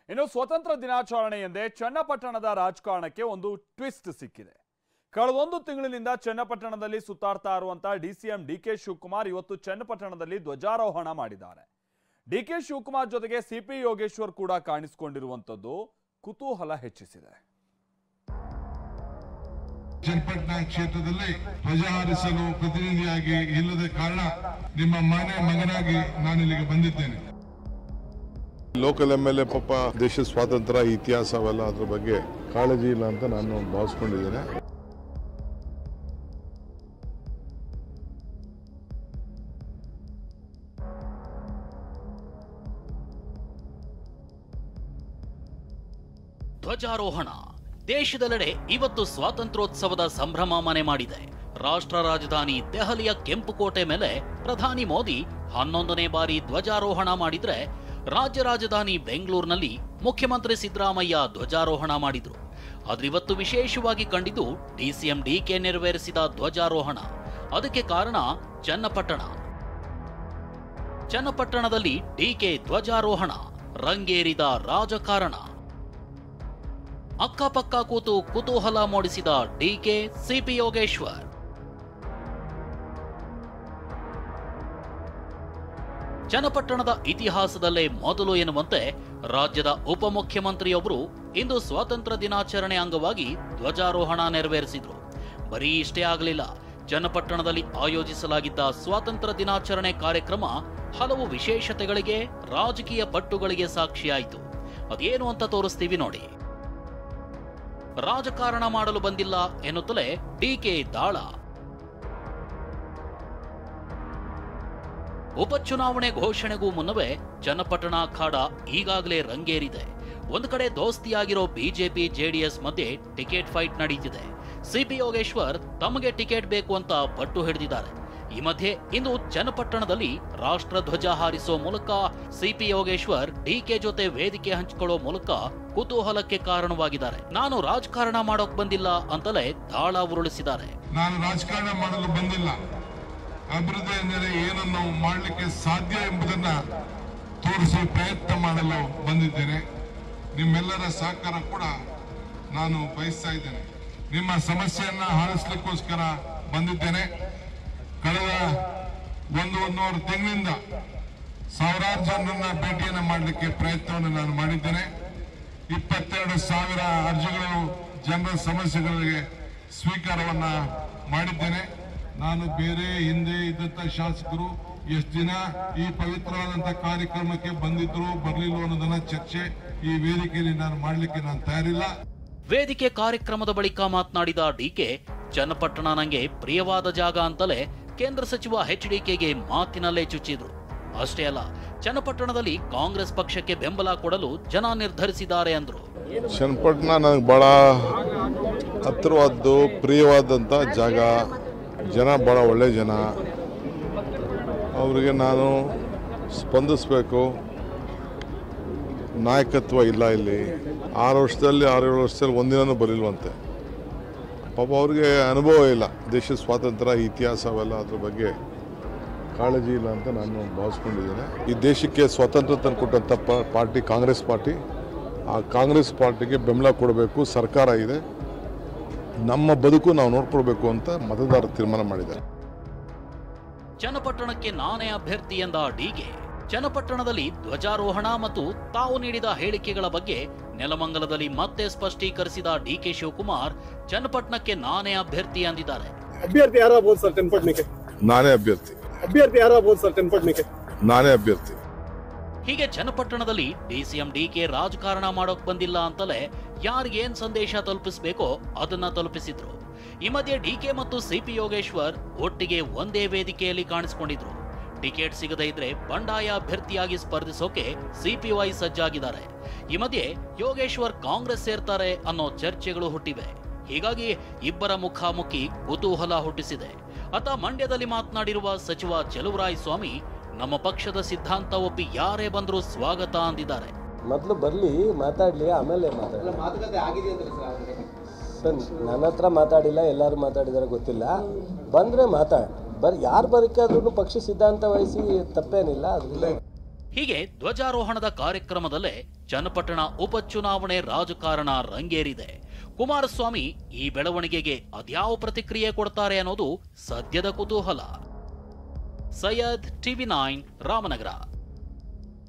ಇನ್ನು ಸ್ವಾತಂತ್ರ್ಯ ದಿನಾಚರಣೆಯಂದೇ ಚನ್ನಪಟ್ಟಣದ ರಾಜಕಾರಣಕ್ಕೆ ಒಂದು ಟ್ವಿಸ್ಟ್ ಸಿಕ್ಕಿದೆ. ಕಳೆದೊಂದು ತಿಂಗಳಿನಿಂದ ಚನ್ನಪಟ್ಟಣದಲ್ಲಿ ಸುತ್ತಾಡ್ತಾ ಇರುವಂತಹ ಡಿಸಿಎಂ ಡಿಕೆ ಶಿವಕುಮಾರ್ ಇವತ್ತು ಚನ್ನಪಟ್ಟಣದಲ್ಲಿ ಧ್ವಜಾರೋಹಣ ಮಾಡಿದ್ದಾರೆ. ಡಿಕೆ ಶಿವಕುಮಾರ್ ಜೊತೆಗೆ ಸಿಪಿ ಯೋಗೇಶ್ವರ್ ಕೂಡ ಕಾಣಿಸಿಕೊಂಡಿರುವಂತದ್ದು ಕುತೂಹಲ ಹೆಚ್ಚಿಸಿದೆ. ಚನ್ನಪಟ್ಟಣ ಕ್ಷೇತ್ರದಲ್ಲಿ ಧ್ವಜ ಹಾರಿಸಲು ಪ್ರತಿನಿಧಿಯಾಗಿ ಇಲ್ಲದ ಕಾರಣ ನಿಮ್ಮ ಮಗನಾಗಿ ನಾನು ಇಲ್ಲಿಗೆ ಬಂದಿದ್ದೇನೆ. ಲೋಕಲ್ MLA ಪಾಪ ದೇಶದ ಸ್ವಾತಂತ್ರ್ಯ ಇತಿಹಾಸ ಅವೆಲ್ಲ ಅದ್ರ ಬಗ್ಗೆ ಕಾಳಜಿ ಇಲ್ಲ ಅಂತ ನಾನು ಭಾವಿಸ್ಕೊಂಡಿದ್ದೇನೆ. ಧ್ವಜಾರೋಹಣ ದೇಶದೆಲ್ಲೆಡೆ ಇವತ್ತು ಸ್ವಾತಂತ್ರ್ಯೋತ್ಸವದ ಸಂಭ್ರಮ ಮನೆ ಮಾಡಿದೆ. ರಾಷ್ಟ್ರ ರಾಜಧಾನಿ ದೆಹಲಿಯ ಕೆಂಪುಕೋಟೆ ಮೇಲೆ ಪ್ರಧಾನಿ ಮೋದಿ 11ನೇ ಬಾರಿ ಧ್ವಜಾರೋಹಣ ಮಾಡಿದ್ರೆ, ರಾಜ್ಯ ರಾಜಧಾನಿ ಬೆಂಗಳೂರಿನಲ್ಲಿ ಮುಖ್ಯಮಂತ್ರಿ ಸಿದ್ದರಾಮಯ್ಯ ಧ್ವಜಾರೋಹಣ ಮಾಡಿದ್ರು. ಆದ್ರೆ ಇವತ್ತು ವಿಶೇಷವಾಗಿ ಕಂಡಿದ್ದು ಡಿಸಿಎಂ ಡಿಕೆ ನೆರವೇರಿಸಿದ ಧ್ವಜಾರೋಹಣ. ಅದಕ್ಕೆ ಕಾರಣ ಚನ್ನಪಟ್ಟಣದಲ್ಲಿ ಡಿಕೆ ಧ್ವಜಾರೋಹಣ ರಂಗೇರಿದ ರಾಜಕಾರಣ. ಅಕ್ಕಪಕ್ಕ ಕೂತು ಕುತೂಹಲ ಮೂಡಿಸಿದ ಡಿಕೆ ಸಿಪಿ ಯೋಗೇಶ್ವರ್. ಚನ್ನಪಟ್ಟಣದ ಇತಿಹಾಸದಲ್ಲೇ ಮೊದಲು ಎನ್ನುವಂತೆ ರಾಜ್ಯದ ಉಪಮುಖ್ಯಮಂತ್ರಿಯೊಬ್ಬರು ಇಂದು ಸ್ವಾತಂತ್ರ್ಯ ದಿನಾಚರಣೆ ಅಂಗವಾಗಿ ಧ್ವಜಾರೋಹಣ ನೆರವೇರಿಸಿದ್ರು. ಬರೀ ಇಷ್ಟೇ ಆಗಲಿಲ್ಲ, ಚನ್ನಪಟ್ಟಣದಲ್ಲಿ ಆಯೋಜಿಸಲಾಗಿದ್ದ ಸ್ವಾತಂತ್ರ್ಯ ದಿನಾಚರಣೆ ಕಾರ್ಯಕ್ರಮ ಹಲವು ವಿಶೇಷತೆಗಳಿಗೆ, ರಾಜಕೀಯ ಪಟ್ಟುಗಳಿಗೆ ಸಾಕ್ಷಿಯಾಯಿತು. ಅದೇನು ಅಂತ ತೋರಿಸ್ತೀವಿ ನೋಡಿ. ರಾಜಕಾರಣ ಮಾಡಲು ಬಂದಿಲ್ಲ ಎನ್ನುತ್ತಲೇ ಡಿಕೆ ದಾಳ. ಉಪಚುನಾವಣೆ ಘೋಷಣೆಗೂ ಮುನ್ನವೇ ಚನ್ನಪಟ್ಟಣ ಅಖಾಡ ಈಗಾಗಲೇ ರಂಗೇರಿದೆ. ಒಂದು ಕಡೆ ದೋಸ್ತಿಯಾಗಿರೋ ಬಿಜೆಪಿ ಜೆಡಿಎಸ್ ಮಧ್ಯೆ ಟಿಕೆಟ್ ಫೈಟ್ ನಡೀತಿದೆ. ಸಿಪಿ ಯೋಗೇಶ್ವರ್ ತಮಗೆ ಟಿಕೆಟ್ ಬೇಕು ಅಂತ ಪಟ್ಟು ಹಿಡಿದಿದ್ದಾರೆ. ಈ ಮಧ್ಯೆ ಇಂದು ಚನ್ನಪಟ್ಟಣದಲ್ಲಿ ರಾಷ್ಟ್ರ ಧ್ವಜ ಹಾರಿಸೋ ಮೂಲಕ ಸಿಪಿ ಯೋಗೇಶ್ವರ್ ಡಿಕೆ ಜೊತೆ ವೇದಿಕೆ ಹಂಚಿಕೊಳ್ಳೋ ಮೂಲಕ ಕುತೂಹಲಕ್ಕೆ ಕಾರಣವಾಗಿದ್ದಾರೆ. ನಾನು ರಾಜಕಾರಣ ಮಾಡೋಕ್ ಬಂದಿಲ್ಲ ಅಂತಲೇ ದಾಳ ಉರುಳಿಸಿದ್ದಾರೆ. ನಾನು ರಾಜಕಾರಣ ಮಾಡಲು ಬಂದಿಲ್ಲ, ಅಭಿವೃದ್ಧಿ ಎಂದರೆ ಏನನ್ನು ಮಾಡಲಿಕ್ಕೆ ಸಾಧ್ಯ ಎಂಬುದನ್ನ ತೋರಿಸಿ ಪ್ರಯತ್ನ ಮಾಡಲು ಬಂದಿದ್ದೇನೆ. ನಿಮ್ಮೆಲ್ಲರ ಸಹಕಾರ ಕೂಡ ನಾನು ಬಯಸ್ತಾ ಇದ್ದೇನೆ. ನಿಮ್ಮ ಸಮಸ್ಯೆಯನ್ನ ಆಲಿಸಲಿಕ್ಕೋಸ್ಕರ ಬಂದಿದ್ದೇನೆ. ಕಳೆದ ಒಂದೂವರೆ ತಿಂಗಳಿಂದ ಸಾವಿರಾರು ಜನರನ್ನ ಭೇಟಿಯನ್ನ ಮಾಡಲಿಕ್ಕೆ ಪ್ರಯತ್ನವನ್ನು ನಾನು ಮಾಡಿದ್ದೇನೆ. 22,000 ಅರ್ಜಿಗಳು, ಜನರ ಸಮಸ್ಯೆಗಳಿಗೆ ಸ್ವೀಕಾರವನ್ನ ಮಾಡಿದ್ದೇನೆ. ನಾನು ಬೇರೆ ಹಿಂದೆ ಇದ್ದಂತ ಶಾಸಕರು ಎಷ್ಟು ದಿನ ಈ ಪವಿತ್ರವಾದಂತ ಕಾರ್ಯಕ್ರಮಕ್ಕೆ ಬಂದಿದ್ರು ಬರಲಿಲ್ಲ ಅನ್ನೋದನ್ನ ಚರ್ಚೆ ಈ ವೇದಿಕೆಯಲ್ಲಿ ನಾನು ಮಾಡಲಿಕ್ಕೆ ನಾನು ತಯಾರಿಲ್ಲ. ವೇದಿಕೆ ಕಾರ್ಯಕ್ರಮದ ಬಳಿಕ ಮಾತನಾಡಿದ ಡಿಕೆ, ಚನ್ನಪಟ್ಟಣ ನಂಗೆ ಪ್ರಿಯವಾದ ಜಾಗ ಅಂತಲೇ ಕೇಂದ್ರ ಸಚಿವ HDKಗೆ ಮಾತಿನಲ್ಲೇ ಚುಚ್ಚಿದ್ರು. ಅಷ್ಟೇ ಅಲ್ಲ, ಚನ್ನಪಟ್ಟಣದಲ್ಲಿ ಕಾಂಗ್ರೆಸ್ ಪಕ್ಷಕ್ಕೆ ಬೆಂಬಲ ಕೊಡಲು ಜನ ನಿರ್ಧರಿಸಿದ್ದಾರೆ ಅಂದ್ರು. ಚನ್ನಪಟ್ಟಣ ನನಗೆ ಬಹಳ ಹತ್ತಿರವಾದ್ದು, ಪ್ರಿಯವಾದಂಥ ಜಾಗ. ಜನ ಬಹಳ ಒಳ್ಳೆ ಜನ. ಅವರಿಗೆ ನಾನು ಸ್ಪಂದಿಸಬೇಕು. ನಾಯಕತ್ವ ಇಲ್ಲ ಇಲ್ಲಿ. 6 ವರ್ಷದಲ್ಲಿ 6-7 ವರ್ಷದಲ್ಲಿ ಒಂದಿನೂ ಬರಲಿಲ್ವಂತೆ. ಪಾಪ ಅವ್ರಿಗೆ ಅನುಭವ ಇಲ್ಲ, ದೇಶದ ಸ್ವಾತಂತ್ರ್ಯ ಇತಿಹಾಸ ಅವೆಲ್ಲ ಅದ್ರ ಬಗ್ಗೆ ಕಾಳಜಿ ಇಲ್ಲ ಅಂತ ನಾನು ಭಾವಿಸ್ಕೊಂಡಿದ್ದೇನೆ. ಈ ದೇಶಕ್ಕೆ ಸ್ವಾತಂತ್ರ್ಯ ತಂದುಕೊಟ್ಟಂಥ ಪಾರ್ಟಿ ಕಾಂಗ್ರೆಸ್ ಪಾರ್ಟಿ. ಆ ಕಾಂಗ್ರೆಸ್ ಪಾರ್ಟಿಗೆ ಬೆಂಬಲ ಕೊಡಬೇಕು. ಸರ್ಕಾರ ಇದೆ, ನಮ್ಮ ಬದುಕು ನಾವು ನೋಡ್ಕೊಳ್ಬೇಕು ಅಂತ ಮತದಾರರು ತೀರ್ಮಾನ ಮಾಡಿದ್ದಾರೆ. ಚನ್ನಪಟ್ಟಣಕ್ಕೆ ನಾನೇ ಅಭ್ಯರ್ಥಿ ಎಂದ ಡಿಕೆ, ಚನ್ನಪಟ್ಟಣದಲ್ಲಿ ಧ್ವಜಾರೋಹಣ ಮತ್ತು ತಾವು ನೀಡಿದ ಹೇಳಿಕೆಗಳ ಬಗ್ಗೆ ನೆಲಮಂಗಲದಲ್ಲಿ ಮತ್ತೆ ಸ್ಪಷ್ಟೀಕರಿಸಿದ ಡಿಕೆ ಶಿವಕುಮಾರ್, ಚನ್ನಪಟ್ಟಣಕ್ಕೆ ನಾನೇ ಅಭ್ಯರ್ಥಿ ಅಂದಿದ್ದಾರೆ. ಅಭ್ಯರ್ಥಿ ಯಾರಾಗಬಹುದು ಸರ್ ಚನ್ನಪಟ್ಟಣಕ್ಕೆ? ನಾನೇ ಅಭ್ಯರ್ಥಿ. ಅಭ್ಯರ್ಥಿ ಯಾರಾಗಬಹುದು ಸರ್ ಚನ್ನಪಟ್ಟಣಕ್ಕೆ? ನಾನೇ ಅಭ್ಯರ್ಥಿ. ಹೀಗೆ ಚನ್ನಪಟ್ಟಣದಲ್ಲಿ ಡಿಸಿಎಂ ಡಿಕೆ ರಾಜಕಾರಣ ಮಾಡೋಕ್ ಬಂದಿಲ್ಲ ಅಂತಲೇ ಯಾರಿಗೇನ್ ಸಂದೇಶ ತಲುಪಿಸಬೇಕೋ ಅದನ್ನ ತಲುಪಿಸಿದ್ರು. ಈ ಮಧ್ಯೆ ಡಿಕೆ ಮತ್ತು ಸಿಪಿ ಯೋಗೇಶ್ವರ್ ಒಟ್ಟಿಗೆ ಒಂದೇ ವೇದಿಕೆಯಲ್ಲಿ ಕಾಣಿಸಿಕೊಂಡಿದ್ರು. ಟಿಕೆಟ್ ಸಿಗದೇ ಇದ್ರೆ ಬಂಡಾಯ ಅಭ್ಯರ್ಥಿಯಾಗಿ ಸ್ಪರ್ಧಿಸೋಕೆ ಸಿಪಿವೈ ಸಜ್ಜಾಗಿದ್ದಾರೆ. ಈ ಮಧ್ಯೆ ಯೋಗೇಶ್ವರ್ ಕಾಂಗ್ರೆಸ್ ಸೇರ್ತಾರೆ ಅನ್ನೋ ಚರ್ಚೆಗಳು ಹುಟ್ಟಿವೆ. ಹೀಗಾಗಿ ಇಬ್ಬರ ಮುಖಾಮುಖಿ ಕುತೂಹಲ ಹುಟ್ಟಿಸಿದೆ. ಅತ ಮಂಡ್ಯದಲ್ಲಿ ಮಾತನಾಡಿರುವ ಸಚಿವ ಚೆಲುವರಾಯ ಸ್ವಾಮಿ, ನಮ್ಮ ಪಕ್ಷದ ಸಿದ್ಧಾಂತ ಒಪ್ಪಿ ಯಾರೇ ಬಂದರೂ ಸ್ವಾಗತ ಅಂದಿದ್ದಾರೆ. ಮೊದಲು ಬರಲಿ, ಮಾತಾಡಲಿ, ಆಮೇಲೆ ಸರ್ ನನ್ನ ಹತ್ರ ಮಾತಾಡಿಲ್ಲ, ಎಲ್ಲರೂ ಮಾತಾಡಿದಾರೆ ಗೊತ್ತಿಲ್ಲ. ಬಂದರೆ ಯಾರು ಬರಕಾದ್ರೂ ಪಕ್ಷ ಸಿದ್ಧಾಂತ ವಹಿಸಿ ತಪ್ಪೇನಿಲ್ಲ. ಹೀಗೆ ಧ್ವಜಾರೋಹಣದ ಕಾರ್ಯಕ್ರಮದಲ್ಲೇ ಚನ್ನಪಟ್ಟಣ ಉಪಚುನಾವಣೆ ರಾಜಕಾರಣ ರಂಗೇರಿದೆ. ಕುಮಾರಸ್ವಾಮಿ ಈ ಬೆಳವಣಿಗೆಗೆ ಅದ್ಯಾವ ಪ್ರತಿಕ್ರಿಯೆ ಕೊಡ್ತಾರೆ ಅನ್ನೋದು ಸದ್ಯದ ಕುತೂಹಲ. ಸೈಯದ್, TV9, ರಾಮನಗರ.